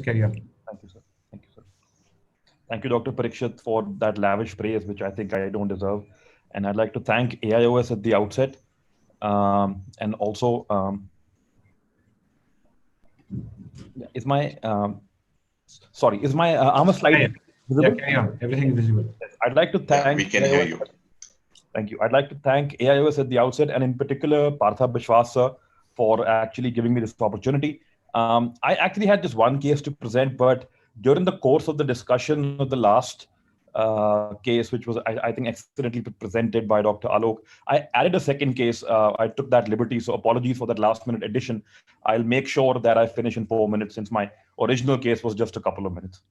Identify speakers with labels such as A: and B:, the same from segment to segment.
A: carry on.
B: Thank you, sir. Thank you, sir. Thank you, Dr. Parikshit, for that lavish praise, which I think I don't deserve. And I'd like to thank AIOS at the outset. And also, is my sorry, is my armor
A: Yeah,
B: slide
A: yeah, yeah,
B: visible?
A: carry on. Everything is visible.
B: Yes. I'd like to
C: Yeah, we
B: thank
C: can hear
B: AIOS.
C: you.
B: Thank you. I'd like to thank AIOS at the outset, and in particular, Partha Bishwas sir, for actually giving me this opportunity. I actually had just one case to present, but during the course of the discussion of the last case, which was, I think, excellently presented by Dr. Alok, I added a second case. I took that liberty, so apologies for that last minute addition. I'll make sure that I finish in 4 minutes since my original case was just a couple of minutes.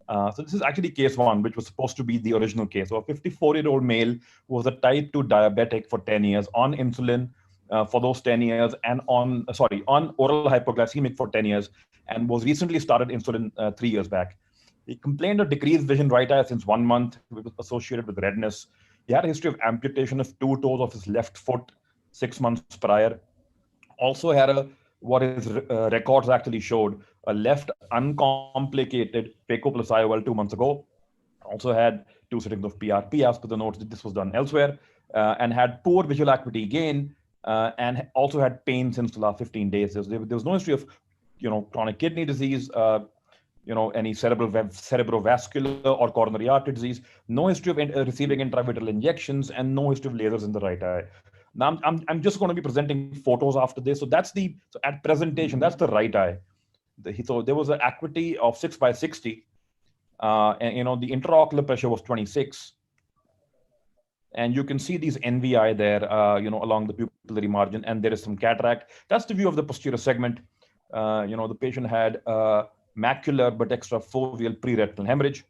B: So this is actually case one, which was supposed to be the original case. So a 54-year-old male who was a type 2 diabetic for 10 years on insulin for those 10 years and on oral hypoglycemic for 10 years and was recently started insulin 3 years back. He complained of decreased vision right eye since 1 month, which was associated with redness. He had a history of amputation of 2 toes of his left foot 6 months prior. Also had a what his records actually showed a left uncomplicated phaco plus IOL 2 months ago. Also had 2 sittings of PRP as per the notes that this was done elsewhere, and had poor visual acuity gain, and also had pain since the last 15 days. There was no history of, chronic kidney disease, any cerebrovascular or coronary artery disease, no history of receiving intravitreal injections, and no history of lasers in the right eye. Now, I'm just going to be presenting photos after this. So at presentation, that's the right eye. So there was an acuity of 6 by 60, and the intraocular pressure was 26, and you can see these NVI there, along the pupillary margin, and there is some cataract. That's the view of the posterior segment. The patient had macular but extrafoveal preretinal hemorrhage.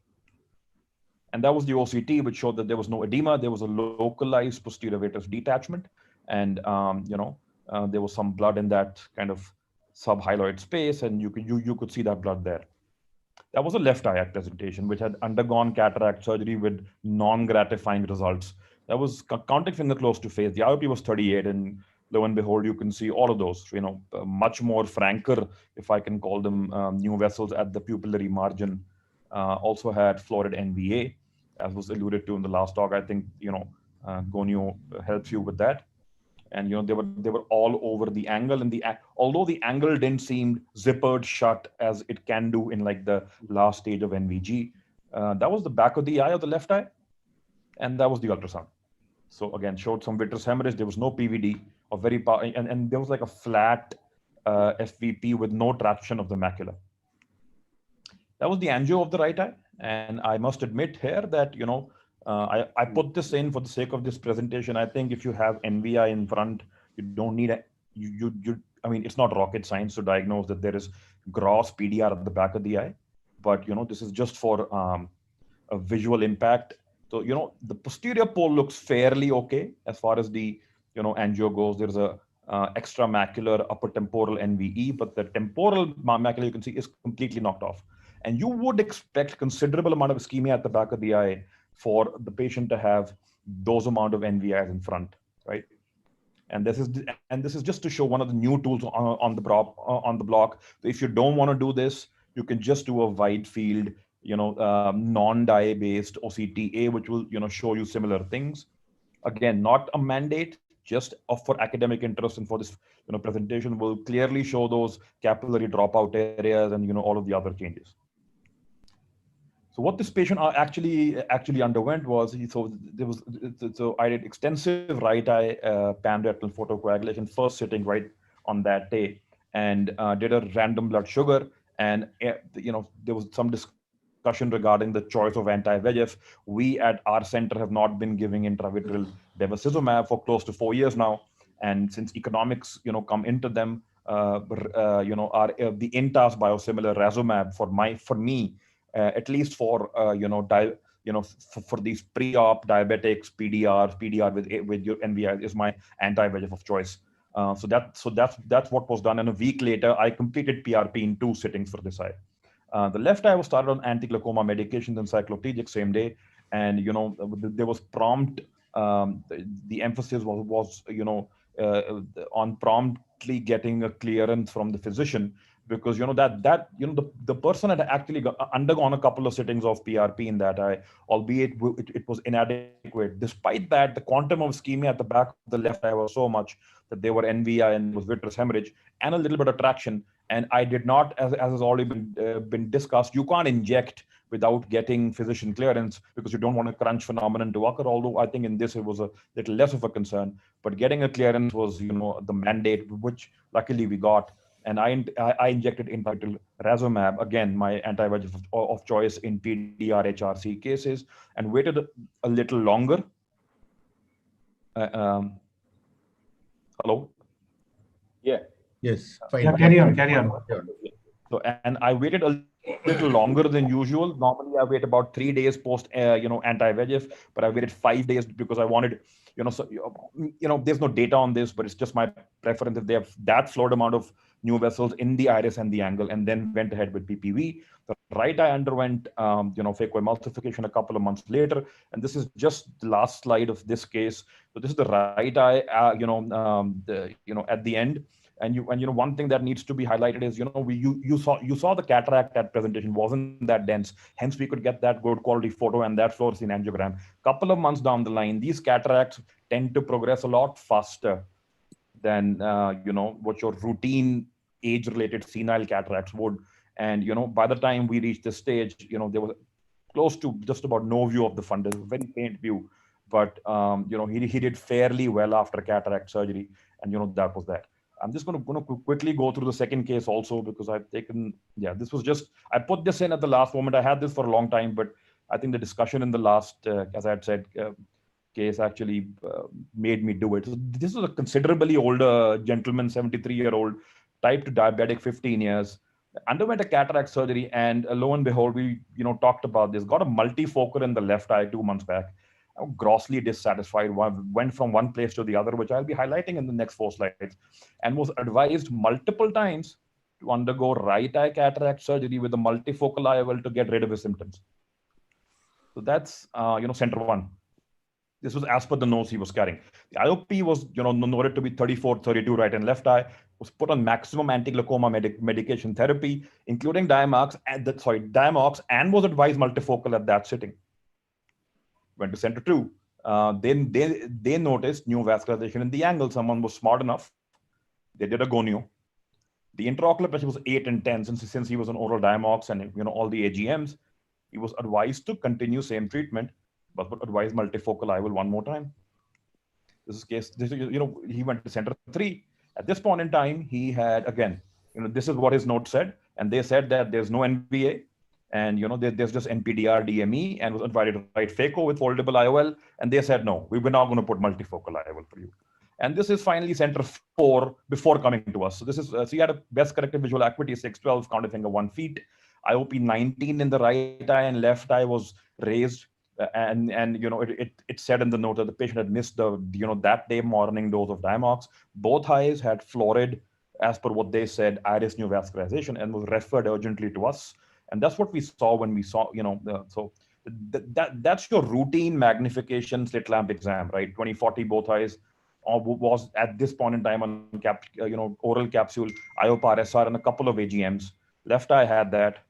B: And that was the OCT, which showed that there was no edema. There was a localized posterior vitreous detachment. And, there was some blood in that kind of subhyaloid space. And you could see that blood there. That was a left eye at presentation, which had undergone cataract surgery with non-gratifying results. That was counting finger close to face. The IOP was 38, and lo and behold, you can see all of those, much more franker, if I can call them, new vessels at the pupillary margin. Also had florid NVA, as was alluded to in the last talk. I think, Gonio helps you with that. And they were all over the angle, and although the angle didn't seem zippered shut as it can do in like the last stage of NVG, that was the back of the eye of the left eye, and that was the ultrasound. So again, showed some vitreous hemorrhage. There was no PVD, or and there was like a flat FVP with no traction of the macula. That was the angio of the right eye, and I must admit here that I put this in for the sake of this presentation. I think if you have NVI in front, you don't need a you. I mean, it's not rocket science to diagnose that there is gross PDR at the back of the eye, but this is just for a visual impact. So the posterior pole looks fairly okay as far as the angio goes. There's a extramacular upper temporal NVE, but the temporal macula you can see is completely knocked off. And you would expect considerable amount of ischemia at the back of the eye for the patient to have those amount of NVIs in front, right? And this is just to show one of the new tools on the block. So if you don't want to do this, you can just do a wide field, non-dye based OCTA, which will show you similar things. Again, not a mandate, just for academic interest, and for this presentation will clearly show those capillary dropout areas and all of the other changes. So what this patient actually underwent was so I did extensive right eye pan-retinal photocoagulation first sitting right on that day, and did a random blood sugar, and there was some discussion regarding the choice of anti-VEGF. We at our center have not been giving intravitreal bevacizumab for close to 4 years now, and since economics come into them, our the Intas biosimilar Razumab for me, at least for for these pre-op diabetics, PDR with your NVI is my anti-VEGF of choice. So that's what was done. And a week later, I completed PRP in 2 sittings for this eye. The left eye was started on anti-glaucoma medications and cycloplegic same day, and there was prompt. The emphasis was on promptly getting a clearance from the physician, because the person had actually undergone a couple of sittings of PRP in that eye, albeit it was inadequate. Despite that, the quantum of ischemia at the back of the left eye was so much that they were NVI and was vitreous hemorrhage and a little bit of traction. And I did not, as has already been discussed, you can't inject without getting physician clearance because you don't want a crunch phenomenon to occur. Although I think in this it was a little less of a concern, but getting a clearance was the mandate, which luckily we got. And I injected intravitreal Razumab, again my anti-VEGF of choice in PDR HRC cases, and waited a little longer. Hello.
A: Yeah.
C: Yes. Fine.
D: Yeah, carry on. Carry on.
B: So, and I waited a little longer than usual. Normally, I wait about 3 days post, anti-VEGF, but I waited 5 days because I wanted, there's no data on this, but it's just my preference. If they have that flowed amount of new vessels in the iris and the angle, and then went ahead with PPV. The right eye underwent, phacoemulsification a couple of months later, and this is just the last slide of this case. So this is the right eye, at the end. And one thing that needs to be highlighted is you saw the cataract at presentation wasn't that dense, hence we could get that good quality photo and that fluorescein angiogram. Couple of months down the line, these cataracts tend to progress a lot faster than what your routine age-related senile cataracts would. And by the time we reached this stage, there was close to just about no view of the fundus, very faint view, but he did fairly well after cataract surgery, and that was that. I'm just going to quickly go through the second case also, because I've taken, this was just, I put this in at the last moment. I had this for a long time, but I think the discussion in the last, as I had said, case actually made me do it. So this is a considerably older gentleman, 73-year-old, type 2 diabetic, 15 years, underwent a cataract surgery, and lo and behold, we talked about this, got a multifocal in the left eye 2 months back. Grossly dissatisfied, went from one place to the other, which I'll be highlighting in the next 4 slides, and was advised multiple times to undergo right eye cataract surgery with a multifocal IOL to get rid of his symptoms. So that's center one. This was as per the nose he was carrying. The IOP was noted to be 34, 32 right and left eye, was put on maximum anti-glaucoma medication therapy, including Diamox, and was advised multifocal at that sitting. Went to center 2. Then they noticed new vascularization in the angle. Someone was smart enough. They did a gonio. The intraocular pressure was 8 and 10 since he was on oral Diamox and all the AGMs. He was advised to continue same treatment, but advised multifocal IOL one more time. This is case. He went to center 3. At this point in time, he had, again, this is what his note said, and they said that there's no NVA. And there's just NPDR DME, and was invited to write phaco with foldable IOL, and they said no, we were not going to put multifocal IOL for you. And this is finally center 4 before coming to us. So this is so he had a best corrected visual acuity 612, counter finger 1 feet, IOP 19 in the right eye, and left eye was raised. And it said in the note that the patient had missed the that day morning dose of Diamox. Both eyes had florid, as per what they said, iris neovascularization, and was referred urgently to us. And that's what we saw when we saw, so that's your routine magnification slit lamp exam, right? 20/40 both eyes was at this point in time on oral capsule, IOPAR SR, and a couple of AGMs. Left eye had that.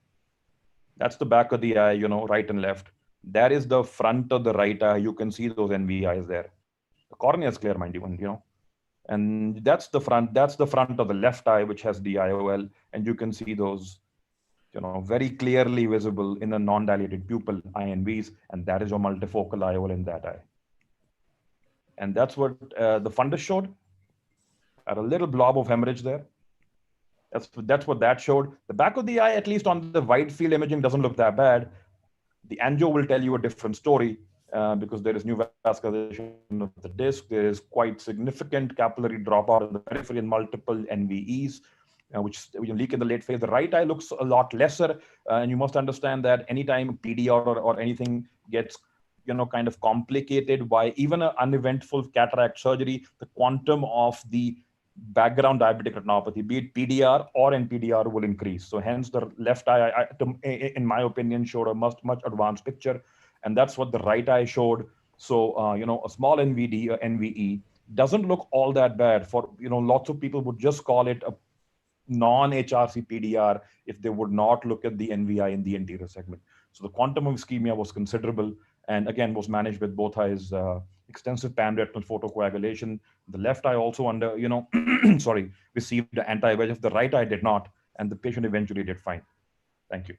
B: That's the back of the eye, right and left. That is the front of the right eye. You can see those NVIs there. The cornea is clear, mind you, and that's the front of the left eye, which has the IOL, and you can see those very clearly visible in a non-dilated pupil INVs, and that is your multifocal IOL in that eye. And that's what the fundus showed. Had a little blob of hemorrhage there. That's what that showed. The back of the eye, at least on the wide field imaging, doesn't look that bad. The angio will tell you a different story because there is new vascularization of the disc. There is quite significant capillary dropout in the periphery and multiple NVEs. Which leak in the late phase. The right eye looks a lot lesser, and you must understand that anytime PDR or anything gets kind of complicated by even an uneventful cataract surgery, the quantum of the background diabetic retinopathy, be it PDR or NPDR, will increase. So hence the left eye, in my opinion, showed a much advanced picture, and that's what the right eye showed. So a small NVE doesn't look all that bad. For lots of people would just call it a non-HRC PDR if they would not look at the NVI in the anterior segment. So the quantum of ischemia was considerable, and again was managed with both eyes, extensive pan-retinal photocoagulation. The left eye also sorry, received the anti-VEGF. The right eye did not, and the patient eventually did fine. Thank you.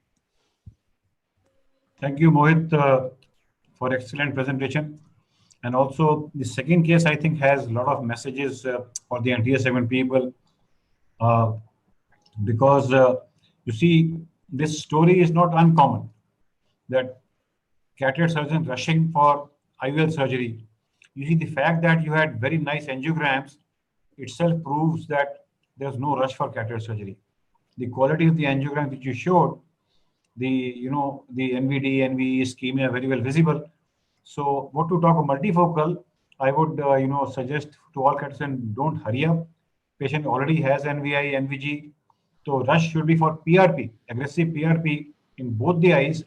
A: Thank you, Mohit, for excellent presentation. And also the second case, I think, has a lot of messages for the anterior segment people, because you see, this story is not uncommon, that cataract surgeon rushing for IOL surgery. You see, the fact that you had very nice angiograms itself proves that there's no rush for cataract surgery. The quality of the angiogram which you showed, the NVD, NVE ischemia very well visible. So what to talk of multifocal, I would suggest to all cataract surgeons, don't hurry up. Patient already has NVI, NVG. So rush should be for PRP, aggressive PRP in both the eyes.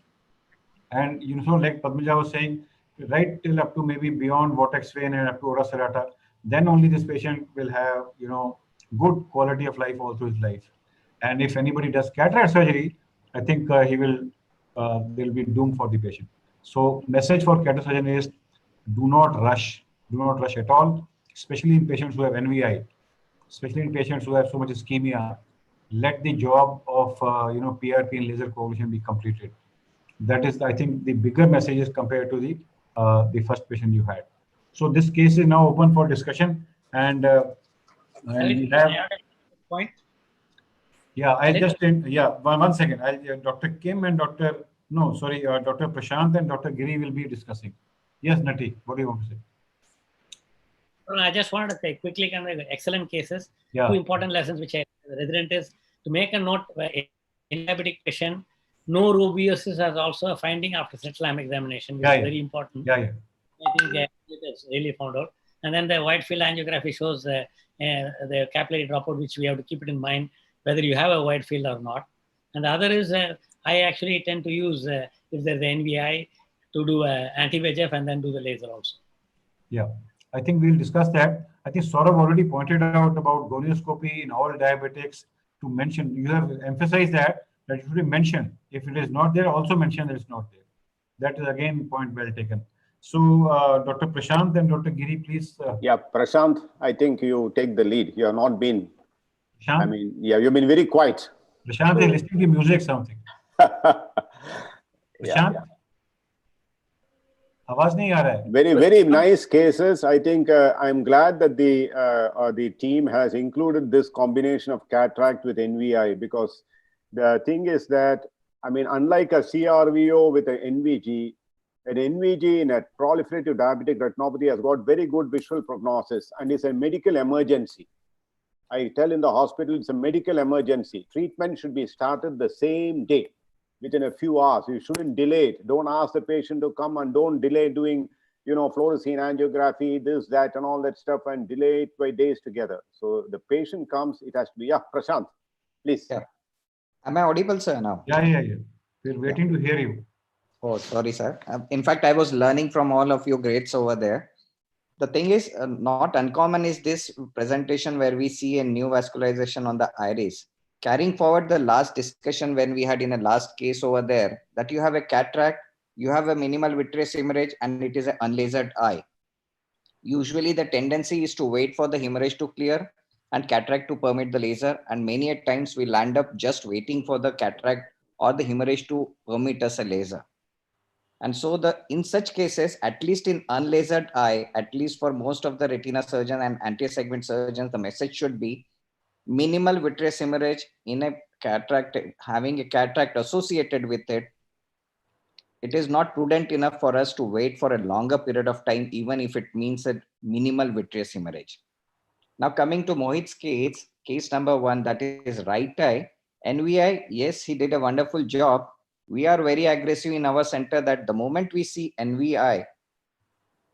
A: And like Padmaja was saying, right till up to maybe beyond vortex vein and up to ora serrata, then only this patient will have good quality of life all through his life. And if anybody does cataract surgery, I think they'll be doomed for the patient. So message for cataract surgeon is, do not rush at all, especially in patients who have NVI, especially in patients who have so much ischemia. Let the job of PRP and laser coagulation be completed. That is, I think, the bigger messages compared to the first patient you had. So this case is now open for discussion, and we have
C: point.
A: Yeah, one second. Dr. Kim and Dr. Prashant and Dr. Giri will be discussing. Yes, Nati, what do you want to say?
C: No, I just wanted to say quickly, excellent cases.
A: Yeah.
C: 2 important lessons which I resident is to make a note in diabetic patient, no rubiosis as also a finding after central lamp examination, which is very important.
A: I
C: think it's really found out. And then the wide field angiography shows the capillary dropout, which we have to keep it in mind, whether you have a wide field or not. And the other is, I actually tend to use, if there's the NVI, to do anti-VEGF and then do the laser also.
A: Yeah, I think we'll discuss that. I think Saurabh already pointed out about gonioscopy in all diabetics to mention. You have emphasized that it should be mentioned. If it is not there, also mention that it's not there. That is again point well taken. So Dr. Prashant and Dr. Giri, please.
D: Yeah, Prashant, I think you take the lead. You have not been,
A: Prashant?
D: I mean, yeah, you've been very quiet.
A: Prashant is listening to music something. Prashant? आवाज नहीं आ रहा है.
D: Very nice cases. I think I'm glad that the team has included this combination of cataract with NVI, because the thing is that, I mean, unlike a CRVO with an NVG in a proliferative diabetic retinopathy has got very good visual prognosis and is a medical emergency. I tell in the hospital, it's a medical emergency. Treatment should be started the same day, within a few hours. You shouldn't delay it. Don't ask the patient to come, and don't delay doing, fluorescein angiography, this, that, and all that stuff, and delay it by days together. So the patient comes, it has to be, Prashant, please.
E: Yeah. Am I audible, sir, now?
A: Yeah. We're waiting to hear you.
E: Oh, sorry, sir. In fact, I was learning from all of you greats over there. The thing is, not uncommon is this presentation where we see a new vascularization on the iris. Carrying forward the last discussion when we had in a last case over there, that you have a cataract, you have a minimal vitreous hemorrhage, and it is an unlasered eye. Usually the tendency is to wait for the hemorrhage to clear and cataract to permit the laser. And many a times we land up just waiting for the cataract or the hemorrhage to permit us a laser. And so in such cases, at least in unlasered eye, at least for most of the retina surgeons and anterior segment surgeons, the message should be minimal vitreous hemorrhage in a cataract, having a cataract associated with it. It is not prudent enough for us to wait for a longer period of time, even if it means a minimal vitreous hemorrhage. Now coming to Mohit's case number 1, that is right eye. NVI, yes, he did a wonderful job. We are very aggressive in our center that the moment we see NVI,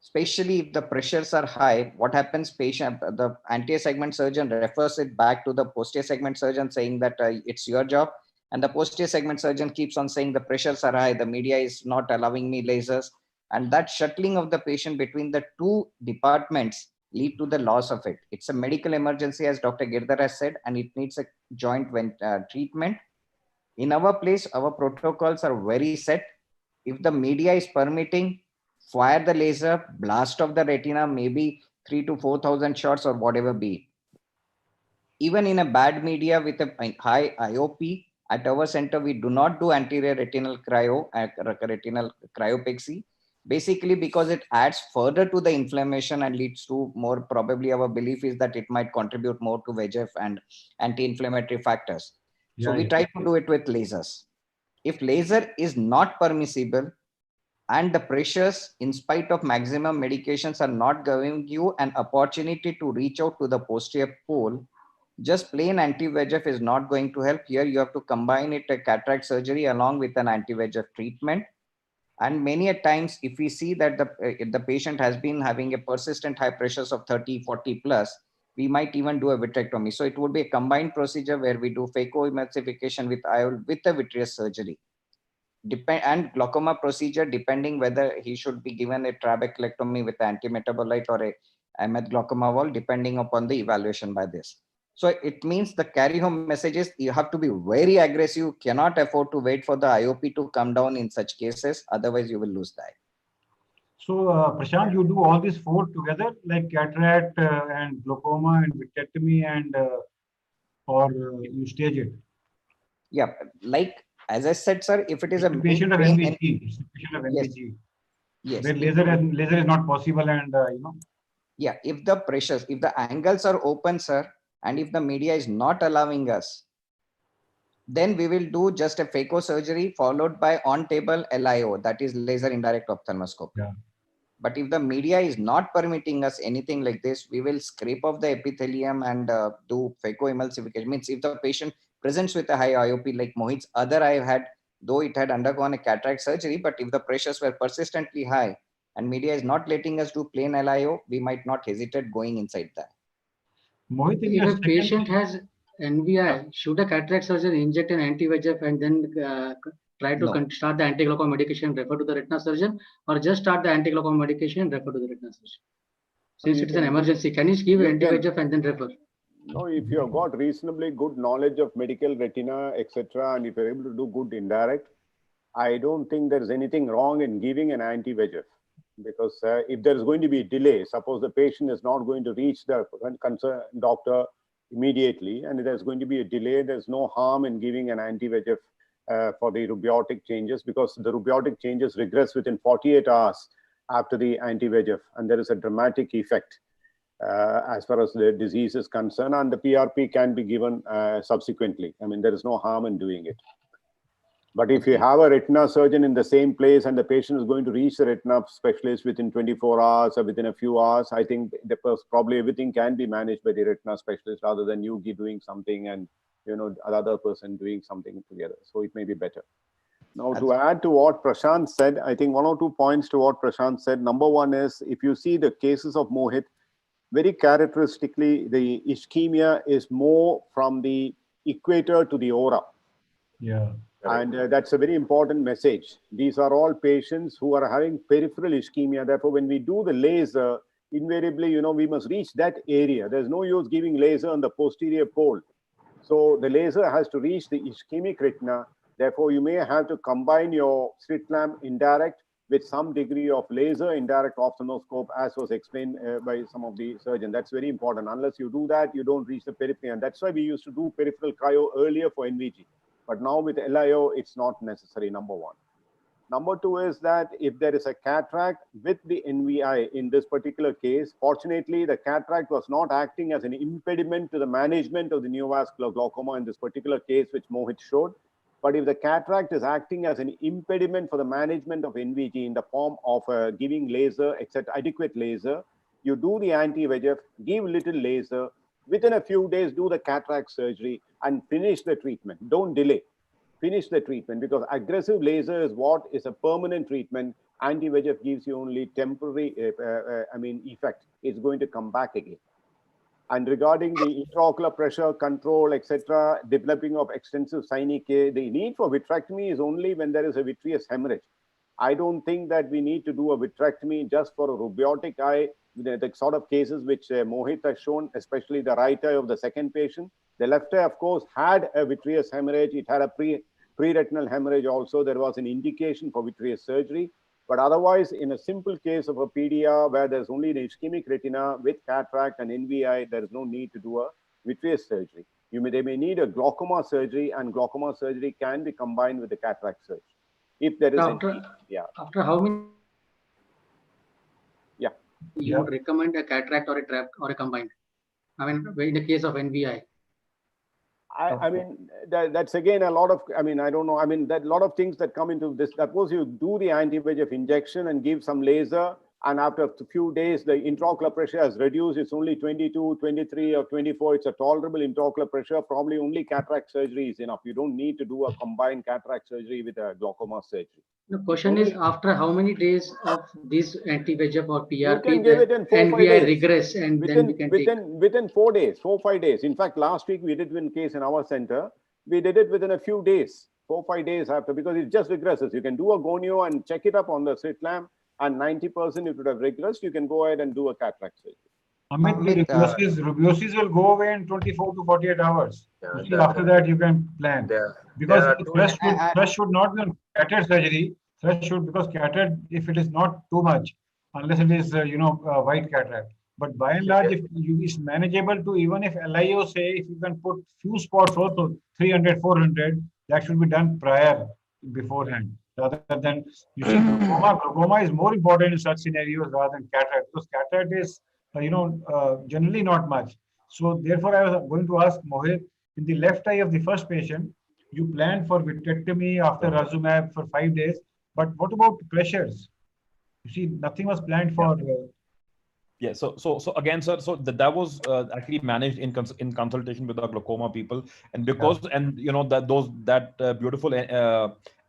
E: especially if the pressures are high, what happens, the anterior segment surgeon refers it back to the posterior segment surgeon saying that it's your job. And the posterior segment surgeon keeps on saying the pressures are high, the media is not allowing me lasers. And that shuttling of the patient between the two departments lead to the loss of it. It's a medical emergency, as Dr. Girdhar has said, and it needs a joint treatment. In our place, our protocols are very set. If the media is permitting, fire the laser, blast off the retina, maybe 3 to 4,000 shots or whatever be. Even in a bad media with a high IOP, at our center, we do not do anterior retinal retinal cryopexy, basically because it adds further to the inflammation and leads to more, probably our belief is that it might contribute more to VEGF and anti-inflammatory factors. So we try to do it with lasers. If laser is not permissible and the pressures, in spite of maximum medications, are not giving you an opportunity to reach out to the posterior pole, just plain anti-VEGF is not going to help. Here you have to combine it a cataract surgery along with an anti-VEGF treatment. And many a times, if we see that the patient has been having a persistent high pressures of 30, 40 plus, we might even do a vitrectomy. So it would be a combined procedure where we do phacoemulsification with IOL with a vitreous surgery. And glaucoma procedure, depending whether he should be given a trabeculectomy with anti-metabolite or a glaucoma wall, depending upon the evaluation by this. So it means the carry home message is you have to be very aggressive. You cannot afford to wait for the IOP to come down in such cases. Otherwise, you will lose the eye.
A: So, Prashant, you do all these four together, like cataract and glaucoma and vitrectomy, and or you stage it?
E: Yeah, like as I said, sir, if it is a
A: patient of NVG, patient of
E: yes.
A: NVG,
E: Yes,
A: where laser is not possible, and
E: yeah, if the pressures, if the angles are open, sir, and if the media is not allowing us, then we will do just a phaco surgery followed by on-table LIO, that is laser indirect ophthalmoscopy.
A: Yeah.
E: But if the media is not permitting us anything like this, we will scrape off the epithelium and do phacoemulsification. Means if the patient presents with a high IOP, like Mohit's other eye had, though it had undergone a cataract surgery, but if the pressures were persistently high and media is not letting us do plain LIO, we might not hesitate going inside that.
A: Mohit,
F: if a patient has NVI, should a cataract surgeon inject an anti-VEGF and then try to start the anti-glaucoma medication, refer to the retina surgeon, or just start the anti-glaucoma medication and refer to the retina surgeon? Since it is an emergency, can you give anti-VEGF and then refer?
D: No, if you have got reasonably good knowledge of medical retina, etc., and if you're able to do good indirect, I don't think there is anything wrong in giving an anti-VEGF. Because if there is going to be a delay, suppose the patient is not going to reach the concerned doctor immediately, and there's going to be a delay, there's no harm in giving an anti-VEGF for the rubeotic changes, because the rubeotic changes regress within 48 hours after the anti-VEGF, and there is a dramatic effect as far as the disease is concerned, and the PRP can be given subsequently. I mean, there is no harm in doing it. But if you have a retina surgeon in the same place and the patient is going to reach the retina specialist within 24 hours or within a few hours, I think probably everything can be managed by the retina specialist rather than you doing something and the other person doing something together. So it may be better. Now, to add to what Prashant said, I think 1 or 2 points to what Prashant said. Number one is, if you see the cases of Mohit, very characteristically, the ischemia is more from the equator to the aura.
A: Yeah.
D: And that's a very important message. These are all patients who are having peripheral ischemia. Therefore, when we do the laser, invariably, we must reach that area. There's no use giving laser on the posterior pole. So the laser has to reach the ischemic retina. Therefore, you may have to combine your slit lamp indirect with some degree of laser indirect ophthalmoscope, as was explained by some of the surgeons. That's very important. Unless you do that, you don't reach the periphery. And that's why we used to do peripheral cryo earlier for NVG. But now with LIO, it's not necessary, number one. Number two is that if there is a cataract with the NVI in this particular case, fortunately, the cataract was not acting as an impediment to the management of the neovascular glaucoma in this particular case, which Mohit showed. But if the cataract is acting as an impediment for the management of NVG in the form of giving laser, etc., adequate laser, you do the anti-VEGF, give little laser, within a few days, do the cataract surgery and finish the treatment. Don't delay. Finish the treatment, because aggressive laser is what is a permanent treatment. Anti-VEGF gives you only temporary, effect. It's going to come back again. And regarding the intraocular pressure control, etc., developing of extensive synechiae, the need for vitrectomy is only when there is a vitreous hemorrhage. I don't think that we need to do a vitrectomy just for a rubeotic eye. The sort of cases which Mohit has shown, especially the right eye of the second patient. The left eye, of course, had a vitreous hemorrhage. It had a pre-retinal hemorrhage also. There was an indication for vitreous surgery. But otherwise, in a simple case of a PDR where there's only the ischemic retina with cataract and NVI, there is no need to do a vitreous surgery. They may need a glaucoma surgery, and glaucoma surgery can be combined with the cataract surgery. If there is
F: after how many?
D: Yeah.
F: You would recommend a cataract or a trap or a combined? I mean, in the case of NVI.
D: I mean, that's again a lot of, I mean, I don't know. I mean, that lot of things that come into this. Suppose you do the anti-VEGF injection and give some laser, and after a few days, the intraocular pressure has reduced. It's only 22, 23, or 24. It's a tolerable intraocular pressure. Probably only cataract surgery is enough. You don't need to do a combined cataract surgery with a glaucoma surgery.
F: The question is, after how many days of this anti-VEGF or PRP,
D: you can give it in 4-5
F: NVI
D: days.
F: regress, and then we can
D: within 4 days, 4-5 days. In fact, last week we did one case in our center. We did it within a few days, 4-5 days after, because it just regresses. You can do a gonio and check it up on the slit lamp, and 90% if it would have regressed, you can go ahead and do a cataract surgery.
A: Amit, rubiosis will go away in 24 to 48 hours. After that, you can plan. Because thrust should not be on cataract surgery. Thrust should, because cataract, if it is not too much, unless it is, white cataract. But by and large, if it's manageable to, even if LIO say, if you can put few spots also, 300, 400, that should be done beforehand. Rather than, you see, glaucoma is more important in such scenarios rather than cataract, because cataract is, generally not much. So therefore, I was going to ask Mohit, in the left eye of the first patient, you planned for vitrectomy after Razumab for 5 days, but what about pressures? You see, nothing was planned for.
B: Yeah. So again, sir. So that was actually managed in consultation with our glaucoma people, and because that beautiful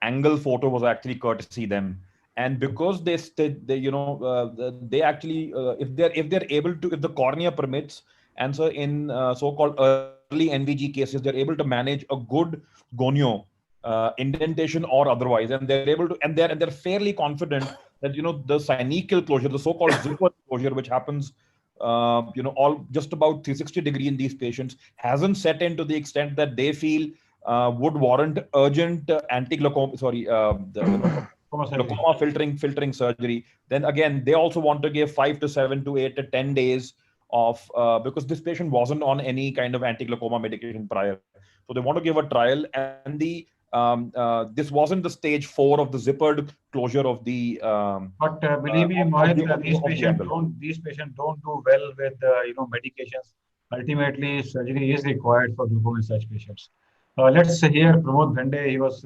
B: angle photo was actually courtesy them, and because they actually if they're able to, if the cornea permits, and so in so-called early NVG cases, they're able to manage a good gonio, indentation or otherwise, and they're able to, and they're fairly confident that the synechial closure, the so-called zipper closure, which happens all just about 360-degree in these patients, hasn't set in to the extent that they feel would warrant urgent anti-glaucoma, glaucoma filtering surgery. Then again, they also want to give 5 to 7 to 8 to 10 days of because this patient wasn't on any kind of anti-glaucoma medication prior, so they want to give a trial, and this wasn't the stage 4 of the zippered closure of the.
A: But believe me, Mohit, these patients don't do well with medications. Ultimately, surgery is required for glaucoma in such patients. Let's hear Pramod Bhande. He was,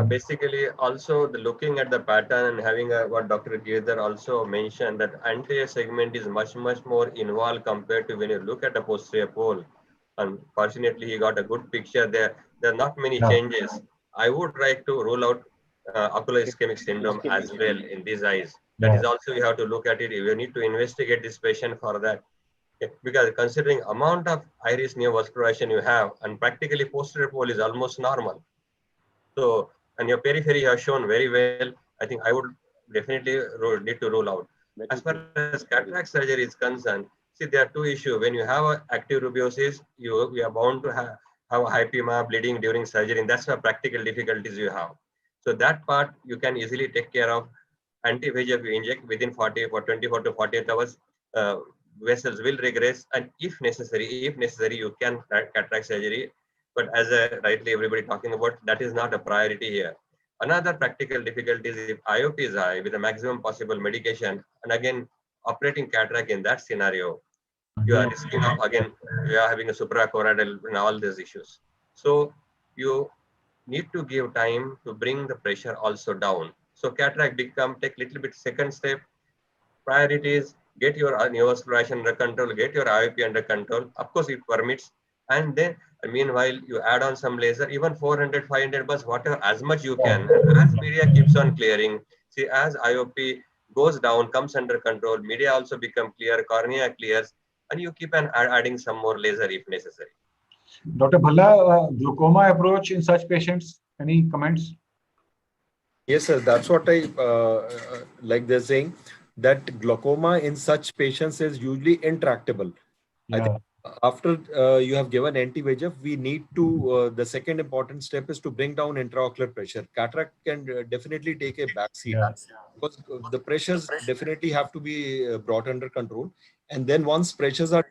G: basically, also looking at the pattern and having what Dr. Girdhar also mentioned, that anterior segment is much more involved compared to when you look at the posterior pole. Unfortunately, he got a good picture there. There are not many changes. I would like to rule out ocular ischemic syndrome as well in these eyes. That is also, you have to look at it. You need to investigate this patient for that. Because considering amount of iris neovascularization you have, and practically posterior pole is almost normal. So, and your periphery has shown very well. I think I would definitely need to rule out. As far as cataract surgery is concerned, see, there are two issues. When you have active rubiosis, you are bound to have hypema, bleeding during surgery, and that's the practical difficulties you have. So that part you can easily take care of. Anti-VEGF you inject within 24 to 48 hours. Vessels will regress, and if necessary, you can cataract surgery. But as rightly everybody talking about, that is not a priority here. Another practical difficulty is if IOP is high with the maximum possible medication, and again operating cataract in that scenario, you are risking of, again, you are having a suprachoroidal and all these issues. So you need to give time to bring the pressure also down. So cataract take little bit second step. Priorities: get your neovascularization under control, get your IOP under control. Of course, it permits. And then, meanwhile, you add on some laser, even 400, 500 bus, whatever, as much you can. And as media keeps on clearing, see, as IOP goes down, comes under control, media also become clear, cornea clears, and you keep on adding some more laser if necessary.
A: Dr. Bhalla, glaucoma approach in such patients, any comments?
H: Yes, sir. That's what I like. They're saying that glaucoma in such patients is usually intractable. I
A: Yeah.
H: think after you have given anti-VEGF, we need to, the second important step is to bring down intraocular pressure. Cataract can definitely take a backseat
A: Yeah.
H: because the pressures definitely have to be brought under control. And then once pressures are,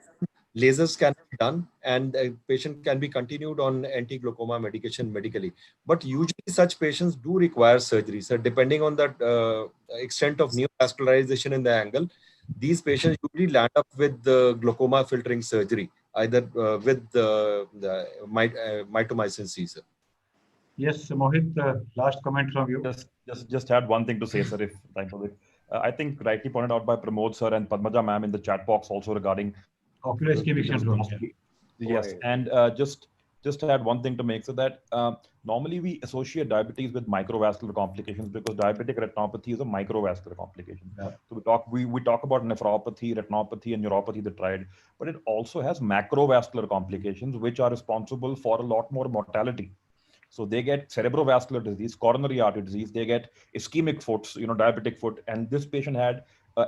H: lasers can be done and the patient can be continued on anti-glaucoma medication medically. But usually such patients do require surgery. So depending on the extent of neovascularization in the angle, these patients usually land up with the glaucoma filtering surgery, either with the mitomycin C.
A: Yes, Mohit, last comment from you.
B: Just had one thing to say, sir, if time permits. I think rightly pointed out by Pramod sir and Padmaja ma'am in the chat box also regarding
A: Ocular ischemic syndrome.
B: Yes,
D: Right.
B: and just had one thing to make, so that normally we associate diabetes with microvascular complications because diabetic retinopathy is a microvascular complication.
A: Yeah.
B: So we talk about nephropathy, retinopathy, and neuropathy, the triad, but it also has macrovascular complications which are responsible for a lot more mortality. So they get cerebrovascular disease, coronary artery disease, they get ischemic foots, diabetic foot, and this patient had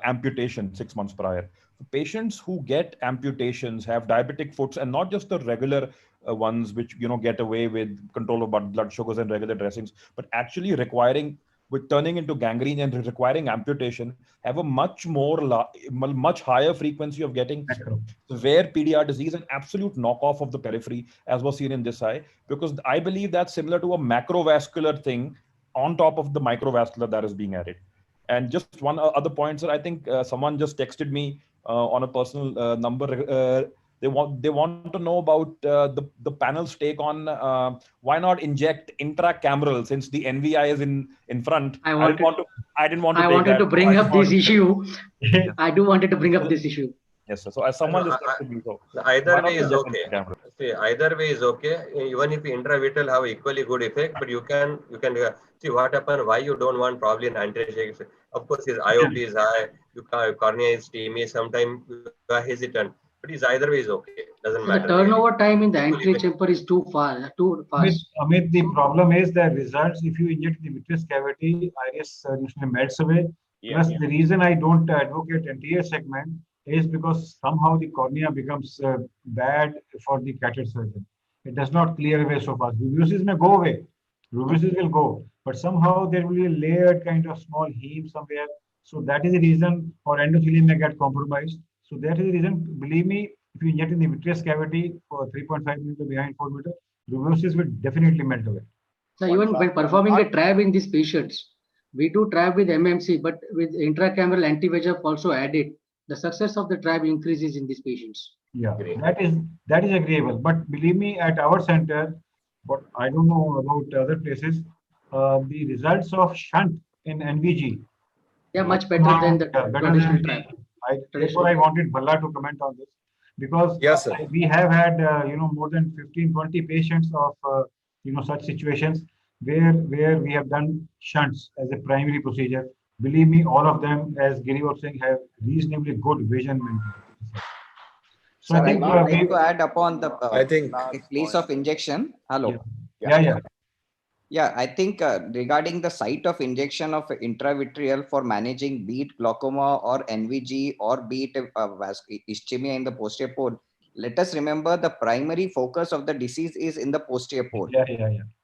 B: amputation 6 months prior. So patients who get amputations have diabetic foots, and not just the regular ones which get away with control of blood sugars and regular dressings, but actually requiring, with turning into gangrene and requiring amputation, have a much higher frequency of getting severe PDR disease and absolute knockoff of the periphery, as was seen in this eye, because I believe that's similar to a macrovascular thing on top of the microvascular that is being added. And just one other point, sir, I think someone just texted me on a personal number. They want to know about the panel's take on why not inject intracameral, since the NVI is in front. I didn't want to.
F: I wanted to bring up this issue. I do wanted to bring up this issue.
B: Yes, sir. So as someone just texted me, so
G: either way is okay. See, either way is okay. Even if intravitreal have equally good effect, but you can see what happened. Why you don't want probably an anti-shake. Of course, his IOP is high. Cornea is steamy. Sometimes you are hesitant. But it's either way is okay. Doesn't matter.
F: The turnover time in the anterior chamber is too fast.
A: Amit, the problem is the results. If you inject the vitreous cavity, iris usually melts away. Plus, the reason I don't advocate anterior segment is because somehow the cornea becomes bad for the cataract surgeon. It does not clear away so fast. Rubeosis may go away. Rubeosis will go, but somehow there will be a layered kind of small heme somewhere. So that is the reason, or endothelium may get compromised. So that is the reason, believe me, if you inject in the vitreous cavity for 3.5 millimeter behind 4 meter, rubeosis will definitely melt away.
F: So even when performing a trab in these patients, we do trab with MMC, but with intracameral anti-VEGF also added, the success of the trab increases in these patients.
A: Yeah, that is agreeable. But believe me, at our center, but I don't know about other places, the results of shunt in NVG.
F: Yeah, much better than the traditional trab.
A: Therefore, I wanted Bhalla to comment on this, because
H: yes, sir.
A: We have had more than 15-20 patients of such situations where we have done shunts as a primary procedure. Believe me, all of them, as Giri was saying, have reasonably good vision maintained.
E: So I think I need to add upon the
H: I think
E: place of injection. Hello.
A: Yeah.
E: I think regarding the site of injection of intravitreal for managing be it glaucoma or NVG or be it ischemia in the posterior pole, let us remember the primary focus of the disease is in the posterior pole.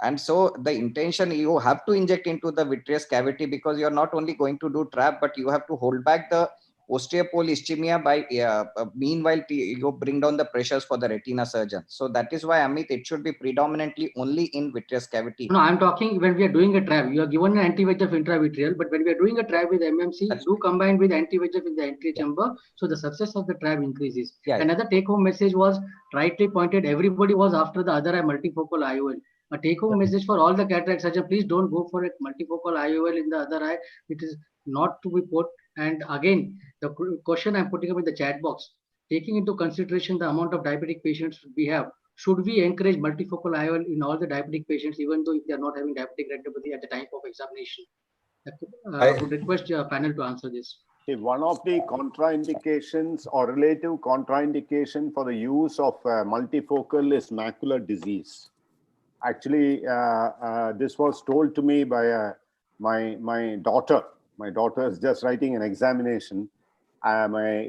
E: And so the intention, you have to inject into the vitreous cavity because you're not only going to do trap, but you have to hold back the posterior pole ischemia by meanwhile you bring down the pressures for the retina surgeon. So that is why, Amit, it should be predominantly only in vitreous cavity.
F: No, I'm talking when we are doing a trap, you are given an anti-VEGF intravitreal, but when we are doing a trap with MMC, do combine with anti-VEGF in the anterior chamber, so the success of the trap increases. Another take-home message was rightly pointed, everybody was after the other eye multifocal IOL. A take-home message for all the cataract surgeons, please don't go for a multifocal IOL in the other eye. It is not to be put. And again, the question I'm putting up in the chat box, taking into consideration the amount of diabetic patients we have, should we encourage multifocal IOL in all the diabetic patients, even though if they are not having diabetic retinopathy at the time of examination? I would request your panel to answer this.
D: One of the contraindications or relative contraindication for the use of multifocal is macular disease. Actually, this was told to me by a my daughter is just writing an examination.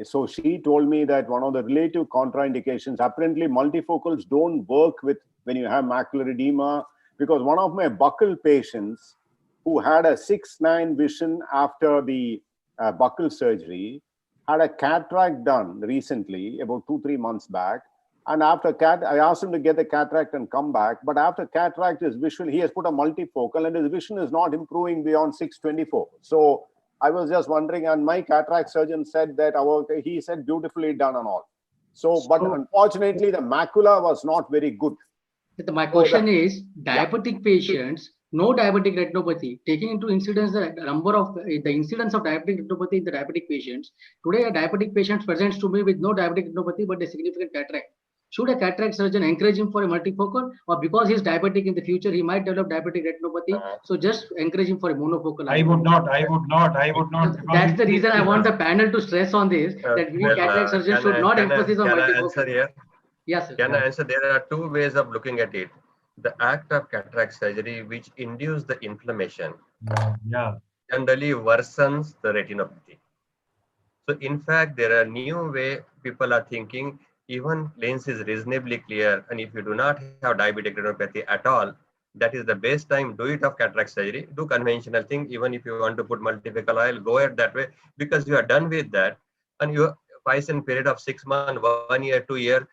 D: So she told me that one of the relative contraindications, apparently multifocals don't work with when you have macular edema, because one of my buccal patients who had a 6/9 vision after the buccal surgery had a cataract done recently, about 2-3 months back. And after I asked him to get the cataract and come back. But after cataract, his vision, he has put a multifocal and his vision is not improving beyond 6/24. So I was just wondering, and my cataract surgeon said that he said beautifully done and all. So, but unfortunately, the macula was not very good.
F: My question is, diabetic patients, no diabetic retinopathy, taking into incidence the number of the incidence of diabetic retinopathy in the diabetic patients. Today, a diabetic patient presents to me with no diabetic retinopathy but a significant cataract. Should a cataract surgeon encourage him for a multifocal, or because he's diabetic in the future, he might develop diabetic retinopathy? So just encourage him for a monofocal.
A: I would not.
F: That's the reason I want the panel to stress on this, that we cataract surgeons should not emphasize on multifocal.
G: Answer here?
F: Yes, sir.
G: Can I answer? There are two ways of looking at it. The act of cataract surgery, which induces the inflammation, generally worsens the retinopathy. So in fact, there are new way people are thinking. Even lens is reasonably clear, and if you do not have diabetic retinopathy at all, that is the best time. Do it of cataract surgery. Do conventional thing. Even if you want to put multifocal oil, go ahead that way, because you are done with that, and your patient period of 6 months, 1 year, 2 years,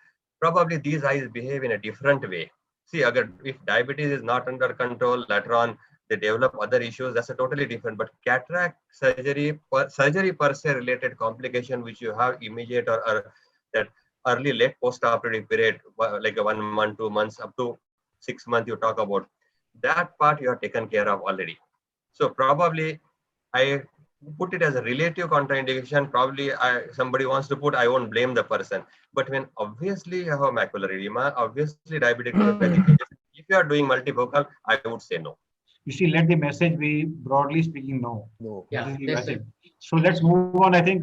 G: probably these eyes behave in a different way. See, if diabetes is not under control, later on they develop other issues, that's a totally different. But cataract surgery per se related complication, which you have immediate or that early late post-operative period, like a 1 month, 2 months, up to 6 months you talk about, that part you have taken care of already. So probably I put it as a relative contraindication. Probably somebody wants to put, I won't blame the person. But when obviously you have macular edema, obviously diabetic retinopathy, if you are doing multifocal, I would say no.
A: You see, let the message be broadly speaking no.
F: Yeah,
A: So let's move on. I think